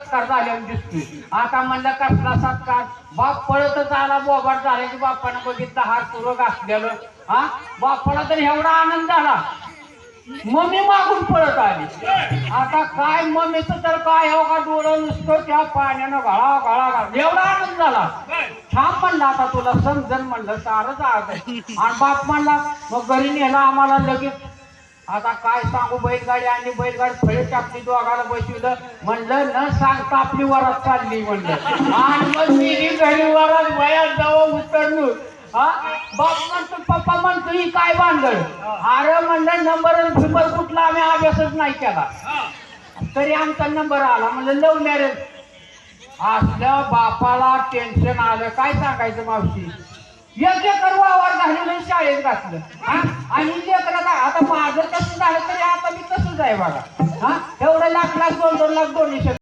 सत्कार झाल्यावर दिसतोय. आता म्हणलं कसला सत्कार, बाप पळतच आला, बोबाट झाला की बापानं बघितलं हात पुरं घातलेलं. हा, बापाला तर एवढा आनंद झाला, मम्मी मागून पळत आली. आता काय मम्मीचं तर काय हो का, डोळं नुसतं त्या पाण्यानं गळा गळा गळा, एवढा आनंद झाला. छान म्हणलं आता तुला समजन म्हणलं, सारंच आज. आणि बाप म्हणला मग घरी नेला आम्हाला लगेच. आता काय सांगू, बैलगाडी आणि बैलगाडी फळे टाकली, दोघाला बसविलं. म्हणलं न सांगता आपली वरात चालली म्हणलं. आणि मग मी घरी वरात वयात जावं उतरलो. हा, बाप म्हणतो, पप्पा म्हणतो ही काय भानगड. अरे म्हणलं नंबर फिंबर कुठला, आम्ही अभ्यासच नाही केला, तरी आमचा नंबर आला. म्हणलं लव्ह मॅरेज. असल्या बापाला टेन्शन आलं, काय सांगायचं मावशी. एक एकर वावर घालून शाळेत घातलं. हा, आणि लेकराला आता माझं कसं झालं तरी आता मी तसंच आहे बघा. हा, एवढं लाख लाख 2-2 लाख डोनेशन